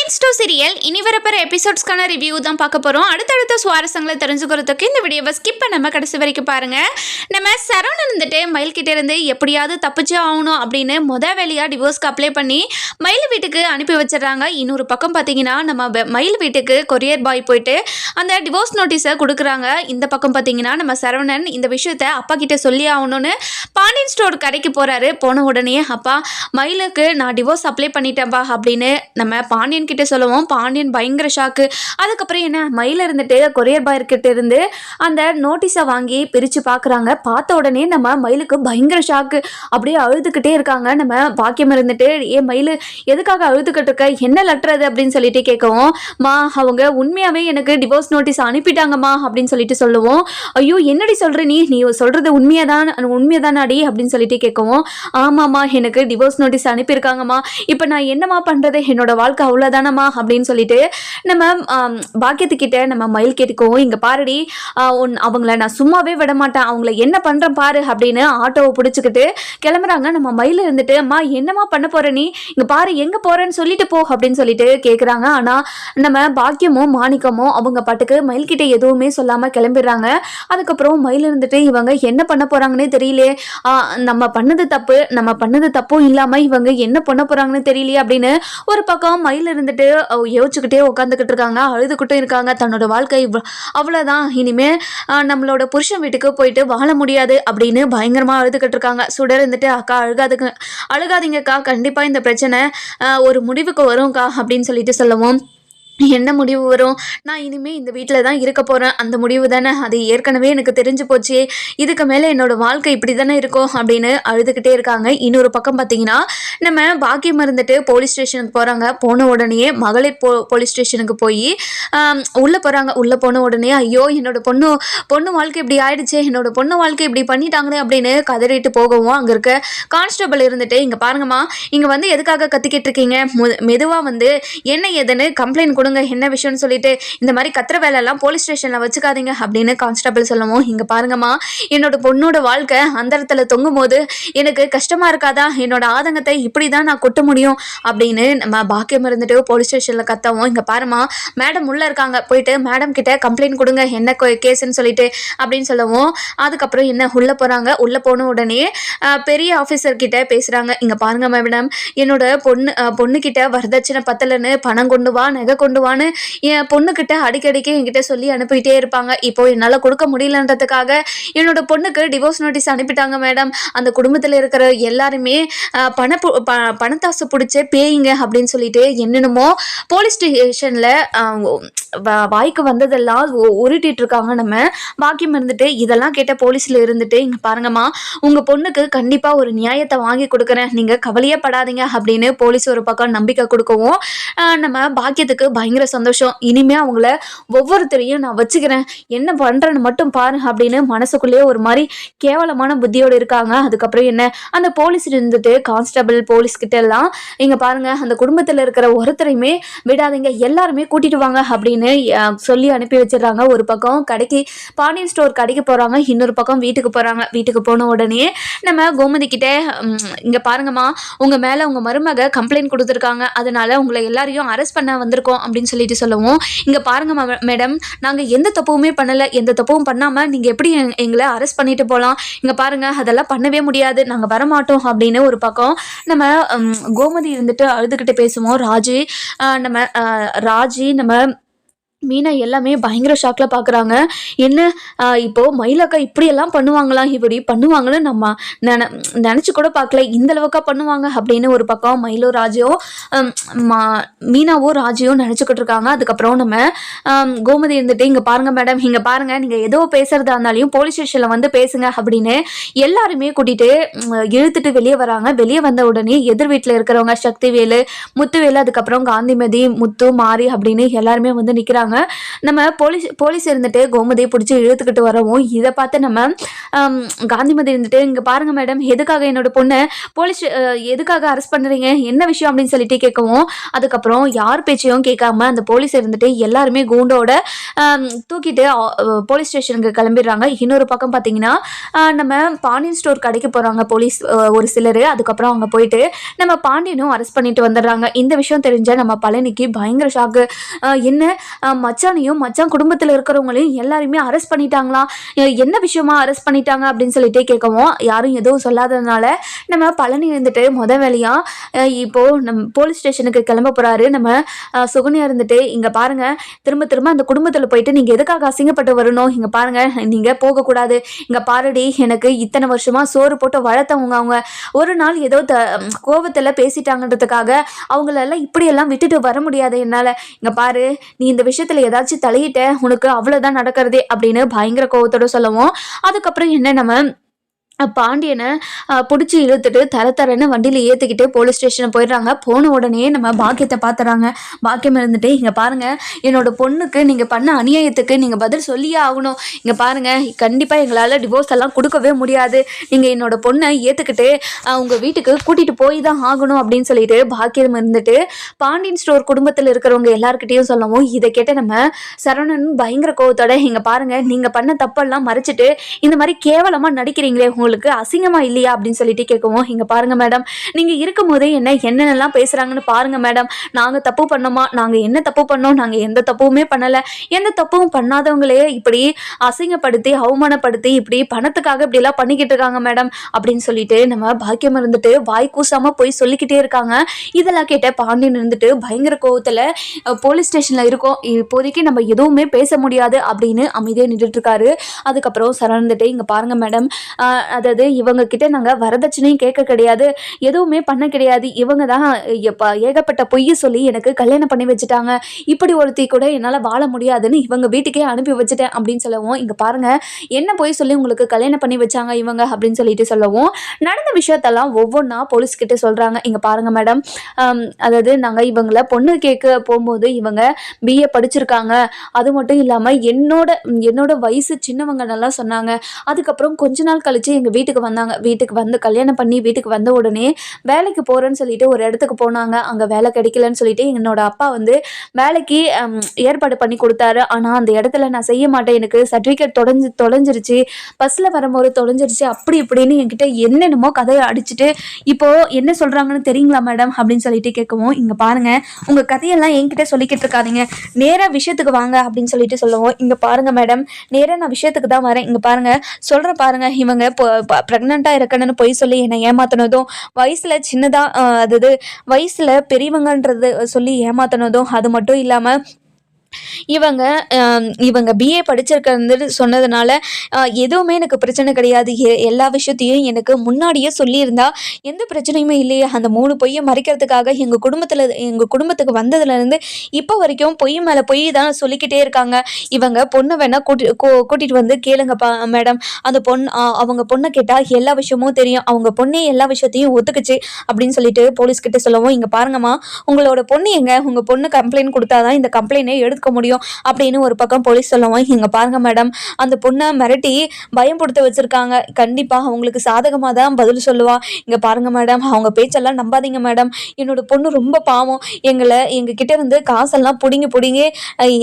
Pandian store serial இனி வரப்போற எபிசோட்ஸ்க்கான review தான் பார்க்க போறோம். அடுத்தடுத்த சுவாரஸ்யங்களை தெரிஞ்சுக்கிறதுக்கு இந்த வீடியோவை ஸ்கிப் பண்ணாம கடைசி வரைக்கும் பாருங்க. நம்ம சரவணன் இருந்துட்டு மயில் கிட்ட இருந்து எப்படியாவது தப்பிச்சே ஆகணும் அப்படின்னு வேலையா டிவோர்ஸ்க்கு அப்ளை பண்ணி மயில் வீட்டுக்கு அனுப்பி வச்சிடறாங்க. இன்னொரு பக்கம் பார்த்தீங்கன்னா நம்ம மயில் வீட்டுக்கு கொரியர் பாய் போயிட்டு அந்த டிவோர்ஸ் நோட்டீஸை கொடுக்குறாங்க. இந்த பக்கம் பார்த்தீங்கன்னா நம்ம சரவணன் இந்த விஷயத்த அப்பா கிட்ட சொல்லி ஆகணும்னு பாண்டியன் ஸ்டோர் கடைக்கு போறாரு. போன உடனே அப்பா மயிலுக்கு நான் டிவோர்ஸ் அப்ளை பண்ணிட்டேன்ப்பா அப்படின்னு நம்ம பாண்டியன் கிட்ட சொல்லுவோம். பாண்டியன் பயங்கர ஷாக்கு. அதுக்கப்புறம் என்ன மயில இருந்துட்டு கொரியர் பாய் கிட்ட இருந்து அந்த நோட்டீஸை வாங்கி பிரிச்சு பாக்குறாங்க. பார்த்த உடனே நம்ம மயிலுக்கு பயங்கர ஷாக்கு. அப்படியே அழுதுகிட்டே இருக்காங்க. நம்ம பாக்கியம் இருந்துட்டு மயிலு எதுக்காக அழுதுகிட்டு இருக்க, என்ன லெட்டர் அது அப்படின்னு சொல்லிட்டு கேட்கவும், மா அவங்க உண்மையாவே எனக்கு டிவோர்ஸ் நோட்டீஸ் அனுப்பிட்டாங்கம்மா அப்படின்னு சொல்லிட்டு சொல்லுவோம். ஐயோ என்னடி சொல்ற, நீ சொல்றது உண்மையதானாடி அப்படின்னு சொல்லிட்டு கேட்கவும், ஆமாம்மா எனக்கு டிவோர்ஸ் நோட்டீஸ் அனுப்பியிருக்காங்கம்மா, இப்போ நான் என்னம்மா பண்றது, என்னோட வாழ்க்கை அவ்வளோதானம்மா அப்படின்னு சொல்லிட்டு நம்ம பாக்கியத்துக்கிட்ட நம்ம மயில் கேட்டுக்கவும், இங்கே பாருடி அவங்கள நான் சும்மாவே விட மாட்டேன், அவங்கள என்ன பண்ணுறேன் பாரு அப்படின்னு ஆட்டோவை பிடிச்சிக்கிட்டு கிளம்புறாங்க. நம்ம மயில் இருந்துட்டு, அம்மா என்னம்மா பண்ண போற, நீ இங்கே பாரு எங்கே போறேன்னு சொல்லிட்டு போ அப்படின்னு சொல்லிட்டு கேட்குறாங்க. ஆனால் நம்ம பாக்கியமும் மாணிக்கமும் அவங்க பாட்டுக்கு மயில்கிட்ட எதுவுமே சொல்லாமல் கிளம்பிடுறாங்க. அதுக்கப்புறம் மயில் இருந்துட்டு இவங்க என்ன பண்ண போறாங்கன்னே தெரியல, நம்ம பண்ணது தப்பும் இல்லாமல் இவங்க என்ன பண்ண போறாங்கன்னு தெரியலையே அப்படின்னு ஒரு பக்கம் மயில் இருந்துட்டு யோசிச்சுக்கிட்டே உட்காந்துக்கிட்டு இருக்காங்க. அழுதுகிட்டும் இருக்காங்க. தன்னோட வாழ்க்கை அவ்வளோதான், இனிமே நம்மளோட புருஷன் வீட்டுக்கு போயிட்டு வாழ முடியாது அப்படின்னு பயங்கரமாக அழுதுகிட்டு இருக்காங்க. சுடர் இருந்துட்டு, அக்கா அழுகாதீங்கக்கா, கண்டிப்பாக இந்த பிரச்சனை ஒரு முடிவுக்கு வரும்க்கா அப்படின்னு சொல்லிட்டு சொல்லவும், என்ன முடிவு வரும், நான் இனிமேல் இந்த வீட்டில் தான் இருக்க போகிறேன், அந்த முடிவு தானே, அது ஏற்கனவே எனக்கு தெரிஞ்சு போச்சு, இதுக்கு மேலே என்னோடய வாழ்க்கை இப்படி தானே இருக்கும் அப்படின்னு அழுதுகிட்டே இருக்காங்க. இன்னொரு பக்கம் பார்த்தீங்கன்னா நம்ம பாக்கியம் இருந்துட்டு போலீஸ் ஸ்டேஷனுக்கு போகிறாங்க. போன உடனே மகளிர் போலீஸ் ஸ்டேஷனுக்கு போய் உள்ளே போகிறாங்க. உள்ளே போன உடனே, ஐயோ என்னோட பொண்ணு வாழ்க்கை இப்படி ஆயிடுச்சு, என்னோட பொண்ணு வாழ்க்கை இப்படி பண்ணிட்டாங்களே அப்படின்னு கதறிட்டு போகவும், அங்கே இருக்க கான்ஸ்டபிள் இருந்துட்டு, இங்கே பாருங்கம்மா, இங்கே வந்து எதுக்காக கத்திக்கிட்டு இருக்கீங்க, மெதுவாக வந்து என்ன ஏதுன்னு கம்ப்ளைண்ட் கொடுங்க, என்ன விஷயம்னு சொல்லிட்டு இந்த மாதிரி கத்துற வேலை எல்லாம் போலீஸ் ஸ்டேஷன்ல வச்சுக்காதீங்க அப்படின்னு கான்ஸ்டபிள் சொல்லவும், இங்க பாருங்கம்மா, என்னோட பொண்ணோட வாழ்க்கை அந்தரத்துல தொங்கும் போது எனக்கு கஷ்டமா இருக்காதா, என்னோட ஆதங்கத்தை இப்படிதான் நான் கொட்ட முடியும் அப்படின்னு நம்ம பாக்கியம் இருந்துட்டு போலீஸ் ஸ்டேஷன்ல கத்தவும், இங்க பாருமா மேடம் உள்ள இருக்காங்க, போயிட்டு மேடம் கிட்ட கம்ப்ளைண்ட் கொடுங்க, என்ன கேஸ்ன்னு சொல்லிட்டு அப்படின்னு சொல்லவும், அதுக்கப்புறம் என்ன உள்ள போறாங்க. உள்ள போன உடனே பெரிய ஆஃபீஸர் கிட்ட பேசுறாங்க. இங்க பாருங்க மேடம், என்னோட பொண்ணு கிட்ட வரதட்சணை பத்தலன்னு பணம் கொண்டு வா, நகை கொண்டு வான்னு என் பொண்ணுக்கிட்ட அடிக்கடிக்கு என்கிட்ட சொல்லி அனுப்பிட்டே இருப்பாங்க. இப்போ என்னால் கொடுக்க முடியலன்றதுக்காக என்னோட பொண்ணுக்கு டிவோர்ஸ் நோட்டீஸ் அனுப்பிட்டாங்க மேடம். அந்த குடும்பத்தில் இருக்கிற எல்லாருமே பணத்தாசு பிடிச்ச பேய்ங்க அப்படின்னு சொல்லிட்டு என்னென்னமோ போலீஸ் ஸ்டேஷனில் வாய்க்கு வந்ததெல்லாம் உருட்டிட்டு இருக்காங்க. நம்ம பாக்கியம் இருந்துட்டு இதெல்லாம் கேட்ட போலீஸில் இருந்துட்டு, இங்கே பாருங்கம்மா, உங்கள் பொண்ணுக்கு கண்டிப்பாக ஒரு நியாயத்தை வாங்கி கொடுக்குறேன், நீங்கள் கவலையே படாதீங்க அப்படின்னு போலீஸ் ஒரு பக்கம் நம்பிக்கை கொடுக்கவும், நம்ம பாக்கியத்துக்கு பயங்கர சந்தோஷம். இனிமே அவங்கள ஒவ்வொருத்தரையும் நான் வச்சுக்கிறேன், என்ன பண்றேன்னு மட்டும் பாரு அப்படின்னு மனசுக்குள்ளேயே ஒரு மாதிரி கேவலமான புத்தியோடு இருக்காங்க. அதுக்கப்புறம் என்ன, அந்த போலீஸ் இருந்துட்டு கான்ஸ்டபிள் போலீஸ் கிட்ட எல்லாம், இங்க பாருங்க, அந்த குடும்பத்துல இருக்கிற ஒருத்தரையுமே விடாதீங்க, எல்லாருமே கூட்டிட்டு வாங்க அப்படின்னு சொல்லி அனுப்பி வச்சிடறாங்க. ஒரு பக்கம் கடைக்கு பாண்டியன் ஸ்டோர் கடைக்கு போறாங்க, இன்னொரு பக்கம் வீட்டுக்கு போறாங்க. வீட்டுக்கு போன உடனே நம்ம கோமதி கிட்ட, இங்க பாருங்கம்மா, உங்க மேல உங்க மருமக கம்ப்ளைண்ட் கொடுத்துருக்காங்க, அதனால உங்களை எல்லாரையும் அரெஸ்ட் பண்ண வந்திருக்கோம் அப்படின்னு சொல்லிட்டு சொல்லவும், இங்க பாருங்க மேடம், நாங்க எந்த தப்புமே பண்ணல, எந்த தப்பும் பண்ணாம நீங்க எப்படி எங்களை அரெஸ்ட் பண்ணிட்டு போகலாம், இங்க பாருங்க அதெல்லாம் பண்ணவே முடியாது, நாங்க வரமாட்டோம் அப்படின்னு ஒரு பக்கம் நம்ம கோமதி இருந்துட்டு அழுதுகிட்டு பேசுவோம். ராஜி நம்ம மீனா எல்லாமே பயங்கர ஷாக்கில் பார்க்குறாங்க. என்ன இப்போ மயிலக்கா இப்படியெல்லாம் பண்ணுவாங்களாம், இப்படி பண்ணுவாங்கன்னு நம்ம நினச்சி கூட பார்க்கல, இந்த அளவுக்கா பண்ணுவாங்க அப்படின்னு ஒரு பக்கம் மயிலும் ராஜியும் மீனாவும் ராஜியும் நினச்சிக்கிட்டு இருக்காங்க. அதுக்கப்புறம் நம்ம கோமதி இருந்துட்டு, இங்கே பாருங்க மேடம், இங்கே பாருங்க, நீங்கள் ஏதோ பேசுறதா இருந்தாலையும் போலீஸ் ஸ்டேஷனில் வந்து பேசுங்க அப்படின்னு எல்லாருமே கூட்டிகிட்டு இழுத்துட்டு வெளியே வராங்க. வெளியே வந்த உடனே எதிர் வீட்டில் இருக்கிறவங்க சக்திவேலு, முத்துவேலு, அதுக்கப்புறம் காந்திமதி, முத்து, மாரி அப்படின்னு எல்லாருமே வந்து நிற்கிறாங்க. இருக்காங்க. நம்ம போலீஸ் இருந்துட்டு கோமதியை பிடிச்சி இழுத்துக்கிட்டு வரவும் இதை பார்த்து நம்ம ஆம், காந்திமதி இருந்துட்டு இங்க பாருங்க மேடம், எதுக்காக என்னோட பொண்ணை எதுக்காக அரெஸ்ட் பண்றீங்க, என்ன விஷயம் அப்படின்னு சொல்லிட்டு கேட்கவும், அதுக்கப்புறம் யார் பேச்சையும் கேட்காம அந்த போலீஸ் இருந்துட்டு எல்லாருமே கூண்டோட தூக்கிட்டு போலீஸ் ஸ்டேஷனுக்கு கிளம்பிடுறாங்க. இன்னொரு பக்கம் பார்த்தீங்கன்னா நம்ம பாண்டியன் ஸ்டோர் கடைக்கு போறாங்க போலீஸ் ஒரு சிலர். அதுக்கப்புறம் அவங்க போயிட்டு நம்ம பாண்டியனும் அரெஸ்ட் பண்ணிட்டு வந்துடுறாங்க. இந்த விஷயம் தெரிஞ்ச நம்ம பழனிக்கு பயங்கர ஷாக்கு. என்ன மச்சானையும் மச்சான் குடும்பத்தில் இருக்கிறவங்களையும் எல்லாருமே அரெஸ்ட் பண்ணிட்டாங்களா, என்ன விஷயமா அரெஸ்ட் பண்ணிட்டாங்க அப்படின்னு சொல்லிட்டு கேட்கவும் யாரும் எதுவும் சொல்லாததுனால நம்ம பழனி இருந்துட்டு வேலையா இப்போ நம்ம போலீஸ் ஸ்டேஷனுக்கு கிளம்ப போறாரு. நம்ம சுகன்யா இருந்துட்டு இங்க பாருங்க, திரும்ப திரும்ப அந்த குடும்பத்தில் போயிட்டு நீங்க எதுக்காக அசிங்கப்பட்டு வரணும், இங்க பாருங்க நீங்க போகக்கூடாது, இங்க பாருடி எனக்கு இத்தனை வருஷமா சோறு போட்டு வளர்த்தவங்க, அவங்க ஒரு நாள் ஏதோ கோபத்துல பேசிட்டாங்கன்றதுக்காக அவங்களெல்லாம் இப்படியெல்லாம் விட்டுட்டு வர முடியாது என்னால, இங்க பாரு நீ இந்த விஷயத்துல ஏதாச்சும் தலையிட்ட உனக்கு அவ்வளவுதான் நடக்கிறதே அப்படின்னு பயங்கர கோபத்தோட சொல்லவும், அதுக்கப்புறம் என்ன நம்ம பாண்டியனை பிடிச்சி இழுத்துட்டு தரன்னு வண்டியில் ஏற்றிக்கிட்டு போலீஸ் ஸ்டேஷன் போயிடுறாங்க. போன உடனே நம்ம பாக்கியத்தை பார்த்துறாங்க. பாக்கியம் இருந்துட்டு இங்கே பாருங்கள், என்னோட பொண்ணுக்கு நீங்கள் பண்ண அநியாயத்துக்கு நீங்கள் பதில் சொல்லியே ஆகணும், இங்கே பாருங்கள் கண்டிப்பாக எங்களால் டிவோர்ஸ் எல்லாம் கொடுக்கவே முடியாது, நீங்கள் என்னோட பொண்ணை ஏற்றுக்கிட்டு உங்கள் வீட்டுக்கு கூட்டிகிட்டு போய் தான் ஆகணும் அப்படின்னு சொல்லிட்டு பாக்கியம் இருந்துட்டு பாண்டியன் ஸ்டோர் குடும்பத்தில் இருக்கிறவங்க எல்லாருக்கிட்டையும் சொல்லவும், இதை கேட்ட நம்ம சரவணன் பயங்கர கோவத்தோட இங்கே பாருங்கள் நீங்கள் பண்ண தப்பெல்லாம் மறைச்சிட்டு இந்த மாதிரி கேவலமாக நடிக்கிறீங்களே, உங்களுக்கு அசிங்கமா இல்லையா அப்படின்னு சொல்லிட்டு கேட்கவும், இங்க பாருங்க மேடம், நீங்க இருக்கும் போதே என்னென்னலாம் பேசுறாங்கன்னு பாருங்க மேடம், நாங்க தப்பு பண்ணோமா, நாங்க என்ன தப்பு பண்ணோம், நாங்க எந்த தப்புமே பண்ணல, எந்த தப்பும் பண்ணாதவங்களே இப்படி அசிங்கப்படுத்தி அவமானப்படுத்தி இப்படி பணத்துக்காக இப்படி எல்லாம் பண்ணிக்கிட்டு இருக்காங்க மேடம் அப்படின்னு சொல்லிட்டு நம்ம பாக்கியம் இருந்துட்டு வாய் கூசாம போய் சொல்லிக்கிட்டே இருக்காங்க. இதெல்லாம் கேட்ட பாண்டியன் இருந்துட்டு பயங்கர கோவத்துல போலீஸ் ஸ்டேஷன்ல இருக்கோம், இப்போதைக்கு நம்ம எதுவுமே பேச முடியாது அப்படின்னு அமைதியா நின்றுட்டு இருக்காரு. அதுக்கப்புறம் சரந்துட்டு இங்க பாருங்க மேடம், அதாவது இவங்க கிட்ட நாங்கள் வரதட்சணையும் கேட்க கிடையாது, எதுவுமே பண்ண கிடையாது, இவங்க தான் ஏகப்பட்ட பொய்ய சொல்லி எனக்கு கல்யாணம் பண்ணி வச்சுட்டாங்க, இப்படி ஒருத்தி கூட என்னால் வாழ முடியாதுன்னு இவங்க வீட்டுக்கே அனுப்பி வச்சுட்டேன் அப்படின்னு சொல்லவும், இங்கே பாருங்க என்ன பொய் சொல்லி உங்களுக்கு கல்யாணம் பண்ணி வச்சாங்க இவங்க அப்படின்னு சொல்லிட்டு சொல்லவும், நடந்த விஷயத்தெல்லாம் ஒவ்வொன்றா போலீஸ்கிட்ட சொல்கிறாங்க. இங்கே பாருங்க மேடம், அதாவது நாங்கள் இவங்கள பொண்ணு கேட்க போகும்போது இவங்க பிஏ படிச்சிருக்காங்க, அது மட்டும் இல்லாமல் என்னோட வயசு சின்னவங்க நல்லா சொன்னாங்க, அதுக்கப்புறம் கொஞ்ச நாள் கழிச்சு எங்கள் வீட்டுக்கு வந்தாங்க, வீட்டுக்கு வந்து கல்யாணம் பண்ணி வீட்டுக்கு வந்த உடனே வேலைக்கு போகிறேன்னு சொல்லிட்டு ஒரு இடத்துக்கு போனாங்க, அங்கே வேலை கிடைக்கலன்னு சொல்லிட்டு என்னோட அப்பா வந்து வேலைக்கு ஏற்பாடு பண்ணி கொடுத்தாரு. ஆனால் அந்த இடத்துல நான் செய்ய மாட்டேன், எனக்கு சர்டிஃபிகேட் தொலைஞ்சிருச்சு, பஸ்ஸில் வரும்போது தொலைஞ்சிருச்சு, அப்படி இப்படின்னு என்கிட்ட என்னென்னமோ கதையை அடிச்சுட்டு இப்போது என்ன சொல்கிறாங்கன்னு தெரியுங்களா மேடம் அப்படின்னு சொல்லிட்டு கேட்கவும், இங்கே பாருங்கள் உங்கள் கதையெல்லாம் என்கிட்ட சொல்லிக்கிட்டு இருக்காதீங்க, நேராக விஷயத்துக்கு வாங்க அப்படின்னு சொல்லிட்டு சொல்லவும், இங்கே பாருங்கள் மேடம் நேராக நான் விஷயத்துக்கு தான் வரேன், இங்கே பாருங்கள் சொல்கிற பாருங்க, இவங்க ப்ரெக்னெண்ட்டாக இருக்கணும்னு போய் சொல்லி என்னை ஏமாத்தினதும், வயசில் சின்னதாக அதாவது வயசில் பெரியவங்கன்றது சொல்லி ஏமாத்தினதும், அது மட்டும் இல்லாமல் இவங்க பிஏ படிச்சிருக்கிறது சொன்னதுனால எதுவுமே எனக்கு பிரச்சனை கிடையாது, எல்லா விஷயத்தையும் எனக்கு முன்னாடியே சொல்லியிருந்தா எந்த பிரச்சனையுமே இல்லையே, அந்த 3 பொய்யை மறைக்கிறதுக்காக எங்கள் குடும்பத்துக்கு வந்ததுலேருந்து இப்போ வரைக்கும் பொய் மேலே பொய் தான் சொல்லிக்கிட்டே இருக்காங்க, இவங்க பொண்ணை வேணால் கூட்டிகிட்டு வந்து கேளுங்கப்பா மேடம், அந்த அவங்க பொண்ணை கேட்டால் எல்லா விஷயமும் தெரியும், அவங்க பொண்ணே எல்லா விஷயத்தையும் ஒத்துக்குச்சு அப்படின்னு சொல்லிட்டு போலீஸ்கிட்ட சொல்லவும், இங்கே பாருங்கம்மா உங்களோட பொண்ணு உங்கள் பொண்ணு கம்ப்ளைண்ட் கொடுத்தாதான் இந்த கம்ப்ளைண்ட்டை எடுக்க முடியும் அப்படின்னு ஒரு பக்கம் போலீஸ் சொல்லவும், இங்க பாருங்க மேடம் அந்த பொண்ணை மிரட்டி பயம் கொடுத்து வச்சிருக்காங்க, கண்டிப்பா அவங்களுக்கு சாதகமாக தான் பதில் சொல்லுவா, இங்க பாருங்க மேடம் அவங்க பேச்செல்லாம் நம்பாதீங்க மேடம், என்னோட பொண்ணு ரொம்ப பாவம், எங்ககிட்ட இருந்து காசெல்லாம் புடிங்கி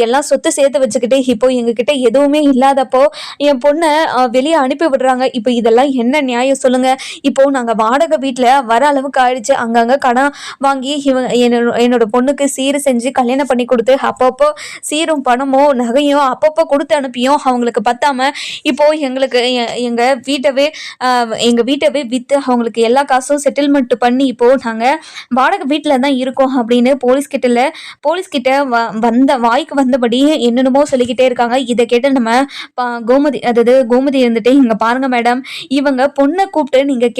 எல்லாம் சொத்து சேர்த்து வச்சுக்கிட்டு இப்போ எங்ககிட்ட எதுவுமே இல்லாதப்போ என் பொண்ணை வெளியே அனுப்பி விடுறாங்க, இப்போ இதெல்லாம் என்ன நியாயம் சொல்லுங்க, இப்போ நாங்கள் வாடகை வீட்டில் வர அளவுக்கு ஆயிடுச்சு, அங்கங்கே கடன் வாங்கி என்னோட பொண்ணுக்கு சீர் செஞ்சு கல்யாணம் பண்ணி கொடுத்து அப்பப்போ சீரும் பணமோ நகையோ அப்பப்போ கொடுத்து அனுப்பியும் அவங்களுக்கு பத்தாம இப்போ எங்களுக்கு எங்கள் வீட்டவே விற்று அவங்களுக்கு எல்லா காசும் செட்டில்மெண்ட் பண்ணி இப்போ நாங்கள் வாடகை வீட்டில் தான் இருக்கோம் அப்படின்னு போலீஸ்கிட்ட வாய்க்கு வந்தபடி என்னென்னமோ சொல்லிக்கிட்டே இருக்காங்க. இதை கேட்டு நம்ம கோமதி இருந்துட்டு இங்கே பாருங்க மேடம் இவங்க பொண்ணை கூப்பிட்டு நீங்கள்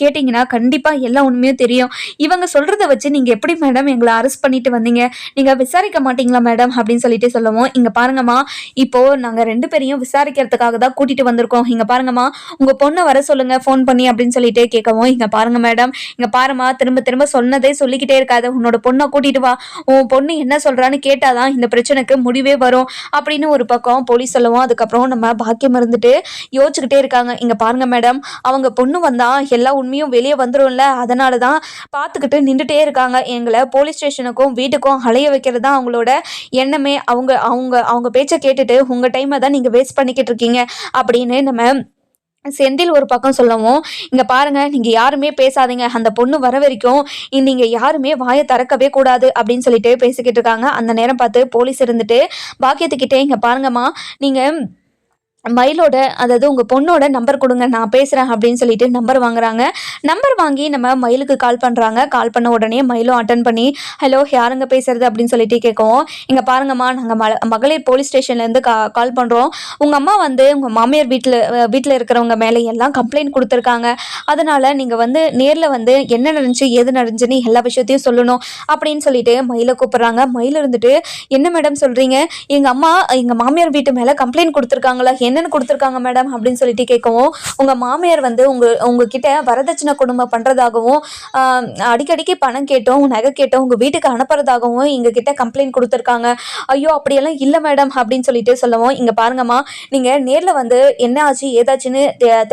கேட்டீங்கன்னா கண்டிப்பாக எல்லா உண்மையும் தெரியும், இவங்க சொல்கிறத வச்சு நீங்கள் எப்படி மேடம் எங்களை அரெஸ்ட் பண்ணிட்டு வந்தீங்க, நீங்கள் விசாரிக்க மாட்டீங்களா மேடம் அப்படின்னு அப்படின்னு சொல்லிட்டு சொல்லவும், இங்க பாருங்கம்மா, இப்போ நாங்க 2 பேரையும் விசாரிக்கிறதுக்காக தான் கூட்டிட்டு வந்திருக்கோம். இங்க பாருங்கம்மா, உங்க பொண்ண வர சொல்லுங்க ஃபோன் பண்ணி அப்படின்னு சொல்லிட்டு கேட்கவும், இங்க பாருங்க மேடம், இங்க பாரும்மா, திரும்ப திரும்ப சொன்னதே சொல்லிக்கிட்டே இருக்காத. உன்னோட பொண்ண கூட்டிட்டு வா. உன் பொண்ணு என்ன சொல்றான்னு கேட்டா தான் இந்த பிரச்சனைக்கு முடிவே வரும் அப்படின்னு ஒரு பக்கம் போலீஸ் சொல்லவும், அதுக்கப்புறம் நம்ம பாக்கியம் இருந்துட்டு யோசிச்சுக்கிட்டே இருக்காங்க. இங்க பாருங்க மேடம், அவங்க பொண்ணு வந்தா எல்லா உண்மையும் வெளியே வந்துரும்ல, அதனால தான் பார்த்துக்கிட்டு நின்றுட்டே இருக்காங்க. எங்களை போலீஸ் ஸ்டேஷனுக்கும் வீட்டுக்கும் அலைய வைக்கிறது தான் அவங்களோட எண்ணமே. அவங்க அவங்க அவங்க பேச்சை கேட்டுட்டு உங்க டைமை தான் நீங்க வேஸ்ட் பண்ணிக்கிட்டு இருக்கீங்க அப்படின்னு நம்ம செந்தில் ஒரு பக்கம் சொல்லவும், இங்க பாருங்க, நீங்க யாருமே பேசாதீங்க, அந்த பொண்ணு வர வரைக்கும் நீங்க யாருமே வாயை திறக்கவே கூடாது அப்படின்னு சொல்லிட்டு பேசிக்கிட்டு இருக்காங்க. அந்த நேரம் பார்த்து போலீஸ் இருந்துட்டு பாக்கியத்துக்கிட்டே, இங்க பாருங்கம்மா, நீங்க மயிலோட, அதாவது உங்க பொண்ணோட நம்பர் கொடுங்க, நான் பேசுறேன் அப்படின்னு சொல்லிட்டு நம்பர் வாங்குறாங்க. நம்பர் வாங்கி நம்ம மயிலுக்கு கால் பண்றாங்க. கால் பண்ண உடனே மயிலும் அட்டன் பண்ணி, ஹலோ, யாருங்க பேசுறது அப்படின்னு சொல்லிட்டு கேட்கவும், இங்க பாருங்கம்மா, நாங்க மகளிர் போலீஸ் ஸ்டேஷன்ல இருந்து கால் பண்றோம். உங்க அம்மா வந்து உங்க மாமியார் வீட்டுல இருக்கிறவங்க மேல எல்லாம் கம்ப்ளைண்ட் கொடுத்துருக்காங்க. அதனால நீங்க வந்து நேர்ல வந்து என்ன நடந்துச்சு ஏது நடந்துச்சுன்னு எல்லா விஷயத்தையும் சொல்லணும் அப்படின்னு சொல்லிட்டு மயிலை கூப்பிடுறாங்க. மயில் இருந்துட்டு, என்ன மேடம் சொல்றீங்க, எங்க அம்மா எங்க மாமியார் வீட்டு மேல கம்ப்ளைண்ட் கொடுத்துருக்காங்களா, என்னன்னு கொடுத்துருக்காங்க மேடம் அப்படின்னு சொல்லிட்டு கேட்கவும், உங்க மாமியார் வந்து உங்ககிட்ட வரதட்சணை குடும்பம் பண்றதாகவும், அடிக்கடிக்கு பணம் கேட்டோம், நகை கேட்டோம், உங்க வீட்டுக்கு அனுப்புறதாகவும் எங்க கிட்ட கம்ப்ளைண்ட் கொடுத்துருக்காங்க. ஐயோ, அப்படியெல்லாம் இல்லை மேடம் அப்படின்னு சொல்லிட்டு சொல்லவும், இங்க பாருங்கம்மா, நீங்க நேர்ல வந்து என்ன ஆச்சு ஏதாச்சுன்னு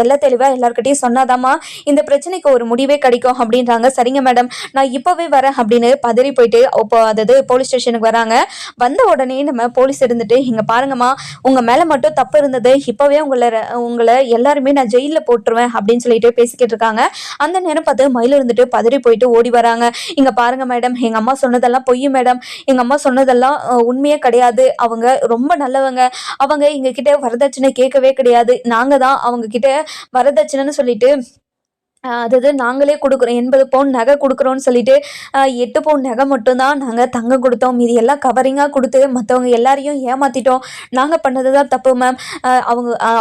தெள்ள தெளிவா எல்லார்கிட்டையும் சொன்னாதாம்மா இந்த பிரச்சனைக்கு ஒரு முடிவே கிடைக்கும் அப்படின்றாங்க. சரிங்க மேடம், நான் இப்பவே வரேன் அப்படின்னு பதறி போயிட்டு அதாவது போலீஸ் ஸ்டேஷனுக்கு வராங்க. வந்த உடனே நம்ம போலீஸ் இருந்துட்டு, இங்க பாருங்கம்மா, உங்க மேல மட்டும் தப்பு இருந்தது, இப்பவே உங்களை எல்லாருமே நான் ஜெயில போட்டுருவேன் அப்படின்னு சொல்லிட்டு பேசிக்கிட்டு இருக்காங்க. அந்த நேரம் பார்த்து மயில இருந்துட்டு பதறி போயிட்டு ஓடி வராங்க. இங்க பாருங்க மேடம், எங்க அம்மா சொன்னதெல்லாம் பொய் மேடம், எங்க அம்மா சொன்னதெல்லாம் உண்மையே கிடையாது. அவங்க ரொம்ப நல்லவங்க. அவங்க எங்க கிட்ட வரதட்சணை கேட்கவே கிடையாது. நாங்க தான் அவங்க கிட்ட வரதட்சணைன்னு சொல்லிட்டு, அதாவது நாங்களே கொடுக்குறோம், 80 பவுன் நகை கொடுக்குறோன்னு சொல்லிட்டு 8 பவுன் நகை மட்டும்தான் நாங்கள் தங்கம் கொடுத்தோம். மீதி எல்லாம் கவரிங்காக கொடுத்து மற்றவங்க எல்லாரையும் ஏமாற்றிட்டோம். நாங்கள் பண்ணது தான் தப்பு மேம்.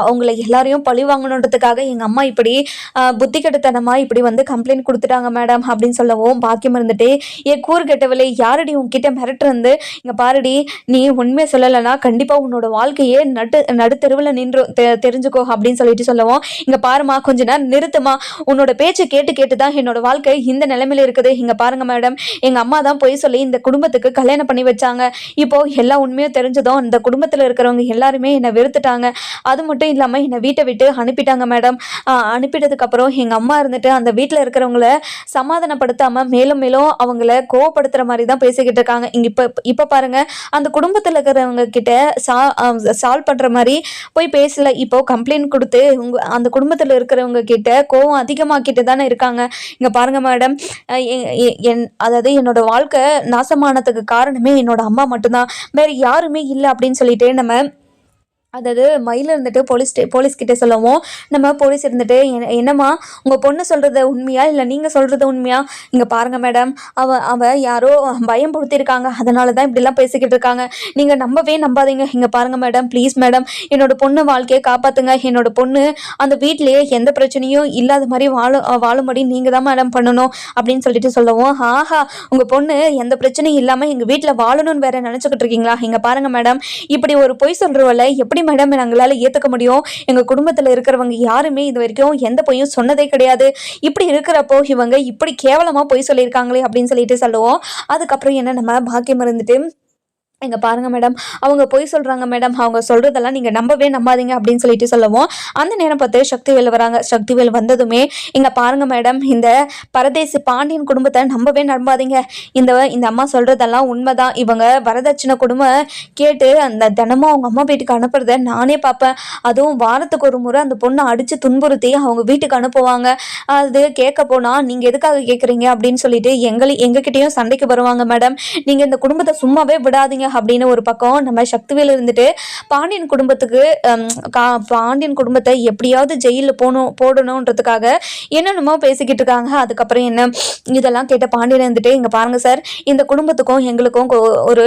அவங்கள எல்லாரையும் பழி வாங்கணுன்றதுக்காக எங்கள் அம்மா இப்படி புத்தி கெடுத்தனமாக இப்படி வந்து கம்ப்ளைண்ட் கொடுத்துட்டாங்க மேடம் அப்படின்னு சொல்லவும், பாக்கியம் இருந்துட்டு, கூறு கெட்டவில்லை, யாரடி உங்ககிட்ட மிரட்டுறது, இங்கே பாருடி, நீ உண்மையை சொல்லலைன்னா கண்டிப்பாக உன்னோட வாழ்க்கையே நடுத்தெருவில் நின்று தெரிஞ்சுக்கோ அப்படின்னு சொல்லிட்டு சொல்லவும், இங்கே பாருமா, கொஞ்ச நேரம் நிறுத்துமா, உன்னோட பேச்சு கேட்டு கேட்டு தான் என்னோட வாழ்க்கை இந்த நிலைமையில இருக்குது. இங்க பாருங்க மேடம், எங்க அம்மா தான் பொய் சொல்லி இந்த குடும்பத்துக்கு கல்யாணம் பண்ணி வச்சாங்க. இப்போ எல்லா உண்மையும் தெரிஞ்சதும் அந்த குடும்பத்துல இருக்கிறவங்க எல்லாருமே என்னை வெறுத்துட்டாங்க. அது மட்டும் இல்லாம என்னை வீட்டை விட்டு அனுப்பிட்டாங்க மேடம். அனுப்பிட்டதுக்கு அப்புறம் எங்க அம்மா இருந்துட்டு அந்த வீட்டுல இருக்கிறவங்கள சமாதானப்படுத்தாம மேலும் மேலும் அவங்கள கோவப்படுத்துற மாதிரி தான் பேசிக்கிட்டு இருக்காங்க. இங்க இப்ப பாருங்க, அந்த குடும்பத்துல இருக்கிறவங்க கிட்ட சால்வ் பண்ற மாதிரி போய் பேசல, இப்போ கம்ப்ளைண்ட் கொடுத்து அந்த குடும்பத்துல இருக்கிறவங்க கிட்ட கோவம் அதிகமாக்கிட்டு தானே இருக்காங்க. இங்க பாருங்க மேடம், அதாவது என்னோட வாழ்க்கை நாசமானதுக்கு காரணமே என்னோட அம்மா மட்டும்தான், வேற யாருமே இல்லை அப்படின்னு சொல்லிட்டு நம்ம, அதாவது மயில் இருந்துட்டு போலீஸ் கிட்டே சொல்லவும், நம்ம போலீஸ் இருந்துட்டு, என்னம்மா உங்கள் பொண்ணு சொல்கிறது உண்மையா இல்லை நீங்கள் சொல்கிறது உண்மையா, இங்கே பாருங்கள் மேடம், அவ யாரோ பயம் படுத்தியிருக்காங்க, அதனால தான் இப்படிலாம் பேசிக்கிட்டு இருக்காங்க, நீங்கள் நம்பவே நம்பாதீங்க. இங்கே பாருங்கள் மேடம், ப்ளீஸ் மேடம், என்னோட பொண்ணு வாழ்க்கையை காப்பாற்றுங்க, என்னோட பொண்ணு அந்த வீட்லேயே எந்த பிரச்சனையும் இல்லாத மாதிரி வாழும்படி நீங்கள் தான் மேடம் பண்ணணும் அப்படின்னு சொல்லிட்டு சொல்லவும், ஆஹா, உங்கள் பொண்ணு எந்த பிரச்சனையும் இல்லாமல் எங்கள் வீட்டில் வாழணும்னு வேற நினச்சிக்கிட்டு இருக்கீங்களா, இங்கே பாருங்கள் மேடம், இப்படி ஒரு பொய் சொல்கிறவளை எப்படி மேடம் எங்களால ஏத்துக்க முடியும், எங்க குடும்பத்துல இருக்கிறவங்க யாருமே இது வரைக்கும் எந்த பொய்யும் சொன்னதே கிடையாது, இப்படி இருக்கிறப்போ இவங்க இப்படி கேவலமா பொய் சொல்லியிருக்காங்களே அப்படின்னு சொல்லிட்டு சொல்லுவோம். அதுக்கப்புறம் என்ன, நம்ம பாக்கியம் இருந்துட்டு, இங்கே பாருங்கள் மேடம், அவங்க பொய் சொல்கிறாங்க மேடம், அவங்க சொல்கிறதெல்லாம் நீங்கள் நம்பவே நம்பாதீங்க அப்படின்னு சொல்லிட்டு சொல்லவும், அந்த நேரம் பார்த்து சக்திவேல் வராங்க. சக்திவேல் வந்ததுமே, இங்கே பாருங்கள் மேடம், இந்த பரதேசி பாண்டியன் குடும்பத்தை நம்பவே நம்பாதீங்க, இந்த அம்மா சொல்கிறதெல்லாம் உண்மைதான், இவங்க வரதட்சணை குடும்பம் கேட்டு அந்த தினமும் அவங்க அம்மா வீட்டுக்கு அனுப்புறத நானே பார்ப்பேன், அதுவும் வாரத்துக்கு ஒரு முறை அந்த பொண்ணை அடித்து துன்புறுத்தி அவங்க வீட்டுக்கு அனுப்புவாங்க, அது கேட்க போனால் நீங்கள் எதுக்காக கேட்குறீங்க அப்படின்னு சொல்லிட்டு எங்ககிட்டையும் சண்டைக்கு வருவாங்க மேடம், நீங்கள் இந்த குடும்பத்தை சும்மாவே விடாதீங்க அப்படின்னு ஒரு பக்கம் நம்ம சக்திவேல் இருந்துட்டு பாண்டியன் குடும்பத்தை எப்படியாவது ஜெயிலில் போடணுன்றதுக்காக என்னென்னமோ பேசிக்கிட்டு இருக்காங்க. அதுக்கப்புறம் என்ன, இதெல்லாம் கேட்ட பாண்டியன் இருந்துட்டு, இங்க பாருங்க சார், இந்த குடும்பத்துக்கும் எங்களுக்கும் ஒரு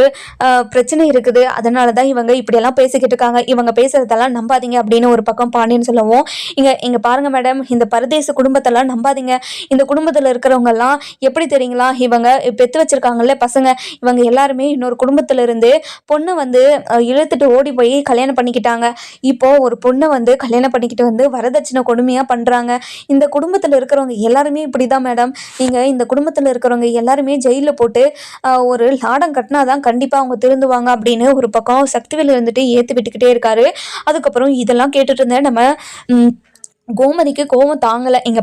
பிரச்சனை இருக்குது, அதனால தான் இவங்க இப்படியெல்லாம் பேசிக்கிட்டு இருக்காங்க, இவங்க பேசுறதெல்லாம் நம்பாதீங்க அப்படின்னு ஒரு பக்கம் பாண்டியன் சொல்லவும், இங்க பாருங்க மேடம், இந்த பரதேச குடும்பத்தெல்லாம் நம்பாதீங்க, இந்த குடும்பத்தில் இருக்கிறவங்க எல்லாம் எப்படி தெரியுங்களா, இவங்க பெத்து வச்சிருக்காங்கல்ல பசங்க, இவங்க எல்லாருமே இன்னொரு குடும்பத்துல இருந்து பொண்ணை வந்து இழுத்துட்டு ஓடி போய் கல்யாணம் பண்ணிக்கிட்டாங்க. இப்போ ஒரு பொண்ணை வந்து கல்யாணம் பண்ணிக்கிட்டு வந்து வரதட்சணை கொடுமையாக பண்ணுறாங்க. இந்த குடும்பத்தில் இருக்கிறவங்க எல்லாருமே இப்படி தான் மேடம். நீங்கள் இந்த குடும்பத்தில் இருக்கிறவங்க எல்லாருமே ஜெயிலில் போட்டு ஒரு லாடம் கட்டினா தான் கண்டிப்பாக அவங்க திருந்துவாங்க அப்படின்னு ஒரு பக்கம் சக்திவேல் இருந்துட்டு ஏற்றி விட்டுக்கிட்டே இருக்காரு. அதுக்கப்புறம் இதெல்லாம் கேட்டுட்டு இருந்தேன் நம்ம கோமதிக்கு கோவம் தாங்கலை. இங்கே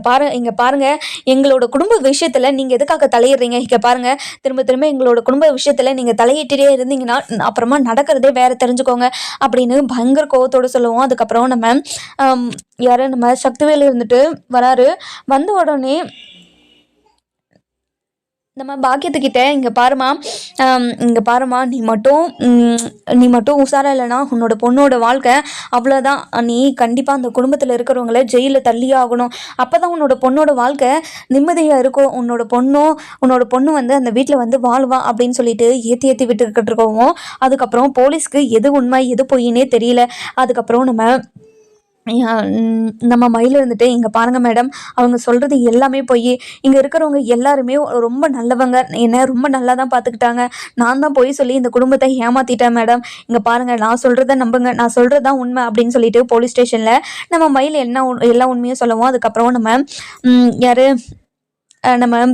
பாருங்க, எங்களோட குடும்ப விஷயத்தில் நீங்கள் எதுக்காக தலையிடுறீங்க? இங்கே பாருங்க, திரும்ப திரும்ப எங்களோட குடும்ப விஷயத்தில் நீங்கள் தலையிட்டே இருந்தீங்கன்னா அப்புறமா நடக்கிறதே வேற தெரிஞ்சுக்கோங்க அப்படின்னு பயங்கர கோவத்தோடு சொல்லுவோம். அதுக்கப்புறம் நம்ம சக்திவேல் இருந்துட்டு வராரு. வந்த உடனே நம்ம பாக்கியத்துக்கிட்ட இங்கே பாருமா நீ மட்டும் உஷாரா இல்லைனா உன்னோட பொண்ணோட வாழ்க்கை அவ்வளோதான். நீ கண்டிப்பாக அந்த குடும்பத்தில் இருக்கிறவங்கள ஜெயிலில் தள்ளியே ஆகணும். அப்போ தான் உன்னோட பொண்ணோட வாழ்க்கை நிம்மதியாக இருக்கும். உன்னோட பொண்ணு வந்து அந்த வீட்டில் வந்து வாழ்வா அப்படின்னு சொல்லிட்டு ஏற்றி விட்டுக்கிட்டு இருக்கோம். அதுக்கப்புறம் போலீஸ்க்கு எது உண்மை எது பொய்னே தெரியல. அதுக்கப்புறம் நம்ம மயில் இருந்துட்டு இங்கே பாருங்கள் மேடம், அவங்க சொல்கிறது எல்லாமே போய். இங்கே இருக்கிறவங்க எல்லாருமே ரொம்ப நல்லவங்க, என்ன ரொம்ப நல்லா தான் பார்த்துக்கிட்டாங்க. நான் தான் போய் சொல்லி இந்த குடும்பத்தை ஏமாற்றிட்டேன் மேடம். இங்கே பாருங்கள், நான் சொல்கிறத நம்புங்க, நான் சொல்கிறது தான் உண்மை அப்படின்னு சொல்லிட்டு போலீஸ் ஸ்டேஷனில் நம்ம மயில் எல்லா உண்மையும் சொல்லுவோம். அதுக்கப்புறம் நம்ம